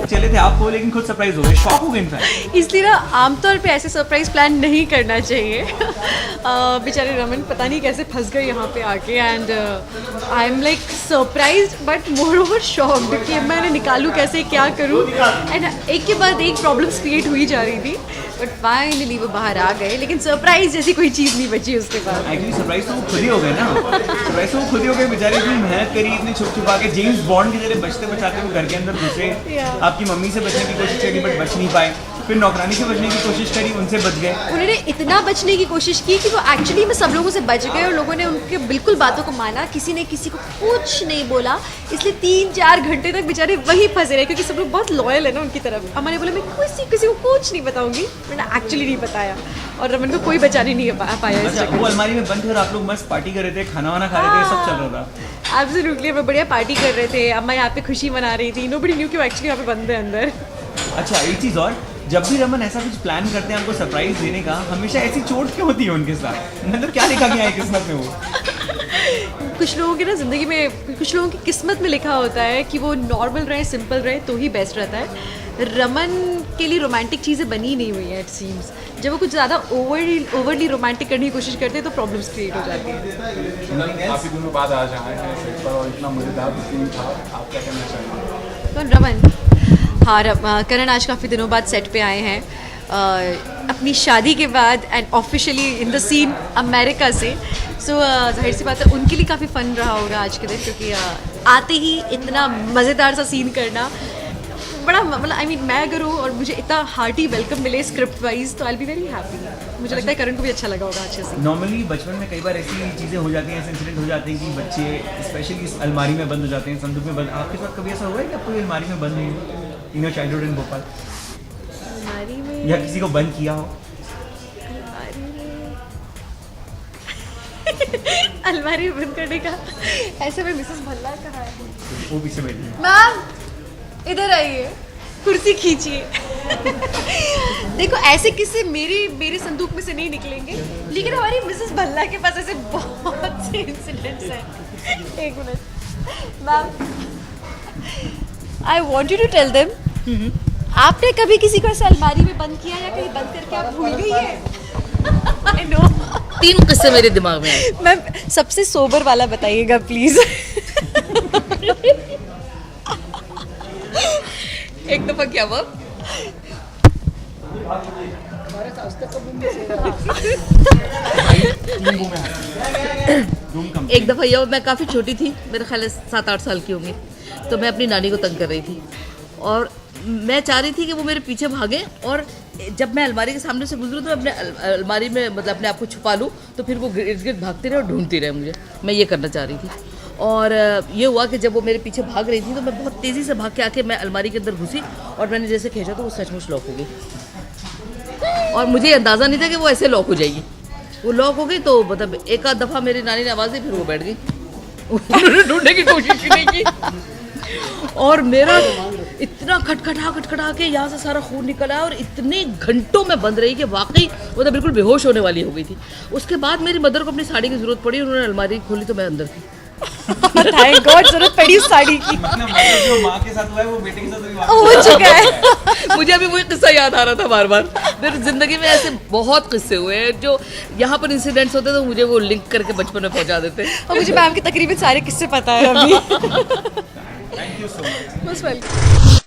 चले थे आपको, लेकिन खुद सरप्राइज हो गए, शॉक हो गए इनफैक्ट। इसलिए ना आमतौर पे ऐसे सरप्राइज प्लान नहीं करना चाहिए। बेचारे रमन पता नहीं कैसे फंस गए यहाँ पे आके, and I am like surprise but more over shocked कि मैंने निकालूँ कैसे, क्या करूँ, एंड एक के बाद एक प्रॉब्लम्स क्रिएट हुई जा रही थी, बट फाइनली वो बाहर आ गए। लेकिन सरप्राइज जैसी कोई चीज़ नहीं बची उसके बाद। एक्चुअली सरप्राइज तो वो खुद ही हो गए ना, सरप्राइज तो वो खुद ही हो गए बेचारे। इतनी मेहनत करी, इतनी छुप छुपा के, जेम्स बॉन्ड की तरह बचते बचाते वो घर के अंदर घुसे। आपकी मम्मी से बचने की कोशिश करी बट बच नहीं पाए, फिर नौकरानी से बचने की कोशिश करी, उनसे बच गए। उन्होंने इतना बचने की कोशिश की कि वो एक्चुअली में सब लोगों से बच गए, और लोगों ने उनके बिल्कुल बातों को माना, किसी ने किसी को कुछ नहीं बोला। इसलिए 3-4 घंटे तक बेचारे वहीं फंसे रहे, क्योंकि सब लोग बहुत लॉयल है ना उनकी तरफ। अम्मा ने बोला मैं किसी को कुछ नहीं बताऊंगी, मैंने एक्चुअली नहीं बताया, और रमन को कोई बचाने नहीं पाया। अच्छा, वो अलमारी में बंद थे और आप लोग मस्त पार्टी कर रहे थे, खाना वाना खा रहे थे, सब चल रहा था। एब्सोल्युटली, हम बढ़िया पार्टी कर रहे थे, अम्मा यहाँ पे खुशी मना रही थी, नोबडी न्यू कि वो एक्चुअली यहाँ पे बंद है अंदर। अच्छा, एक चीज़ और, जब भी रमन ऐसा कुछ प्लान करते हैं हमको सरप्राइज देने का, हमेशा ऐसी चोट क्यों होती है उनके साथ? मतलब क्या लिखा गया है किस्मत में वो? कुछ लोगों की ना ज़िंदगी में, कुछ लोगों की किस्मत में लिखा होता है कि वो नॉर्मल रहे, सिंपल रहे तो ही बेस्ट रहता है। रमन के लिए रोमांटिक चीज़ें बनी नहीं हुई है इट सीम्स। जब वो कुछ ज़्यादा ओवरली रोमांटिक करने की कोशिश करते हैं तो प्रॉब्लम्स क्रिएट हो जाती हैं। काफ़ी दिनों बाद आज आए हैं सेट पर और इतना मज़ेदार सीन था, आप क्या कहना चाहेंगे? कौन? रमन? हाँ, करण आज काफ़ी दिनों बाद सेट पे आए हैं, अपनी शादी के बाद, and officially in the scene America से। सो जाहिर सी बात है उनके लिए काफ़ी फ़न रहा होगा आज के दिन, क्योंकि आते ही इतना मज़ेदार सा सीन करना बड़ा, मतलब आई मीन मैं अगर हूँ और मुझे इतना हार्टी वेलकम मिले स्क्रिप्ट वाइज, तो I will be very happy. मुझे लगता है करण को भी अच्छा लगा होगा अच्छे से। नॉर्मली बचपन में कई बार ऐसी चीज़ें हो जाती हैं, ऐसे इंसिडेंट हो जाते हैं कि बच्चे स्पेशली इस अलमारी में बंद हो जाते हैं, संदूक में बंद। आपके साथ कभी ऐसा हुआ है कि आपको अलमारी में बंद नहीं इन योर चाइल्डहुड इन भोपाल? अलमारी में या किसी को बंद किया हो? अलमारी में बंद करने का ऐसे में मिसेस भल्ला कहाँ है? वो पीछे बैठी है। मैम इधर आइए, कुर्सी खींचिए। देखो ऐसे किस्से मेरे संदूक में से नहीं निकलेंगे, लेकिन हमारी मिसेस भल्ला के पास ऐसे बहुत से इंसिडेंट्स हैं। एक minute ma'am, I want you to tell them, आपने कभी किसी को ऐसे अलमारी में बंद किया या कहीं बंद करके आप भूल गई है? आई नो 3 किस्से मेरे दिमाग में आए। मैम सबसे सोबर वाला बताइएगा प्लीज। एक दफा क्या हुआ, एक दफा यह मैं काफ़ी छोटी थी, मेरे ख्याल है 7-8 साल की होंगी, तो मैं अपनी नानी को तंग कर रही थी और मैं चाह रही थी कि वो मेरे पीछे भागे, और जब मैं अलमारी के सामने से गुजरूँ तो अपने अलमारी में मतलब अपने आप को छुपा लूँ, तो फिर वो इर्द गिर्द भागती रहे और ढूंढती रहे मुझे। मैं ये करना चाह रही थी, और ये हुआ कि जब वो मेरे पीछे भाग रही थी तो मैं बहुत तेज़ी से भाग के आके मैं अलमारी के अंदर घुसी, और मैंने जैसे खींचा तो वो सचमुच लॉक हो गई, और मुझे अंदाज़ा नहीं था कि वो ऐसे लॉक हो जाएगी। वो लॉक हो गई तो मतलब एक आध दफ़ा मेरी नानी ने आवाज़ दी, फिर वो बैठ गई। उन्होंने ढूंढने की कोशिश ही नहीं की, और मेरा इतना खटखटा के यहाँ से सारा खून निकला, और इतने घंटों में बंद रही कि वाकई वो तो बिल्कुल बेहोश होने वाली हो गई थी। उसके बाद मेरी मदर को अपनी साड़ी की ज़रूरत पड़ी, उन्होंने अलमारी खोली तो मैं अंदर थी। थैंक गॉड जरूरत पड़ी उस साड़ी की। मतलब जो माँ के साथ हुआ है वो बेटे के साथ भी हो चुका है। मुझे अभी वही किस्सा याद आ रहा था बार बार। मेरी ज़िंदगी में ऐसे बहुत किस्से हुए हैं जो यहाँ पर इंसिडेंट्स होते तो मुझे वो लिंक करके बचपन में पहुँचा देते। और मुझे मैम के तकरीबन सारे किस्से पता है अभी। Thank you so much. Most welcome.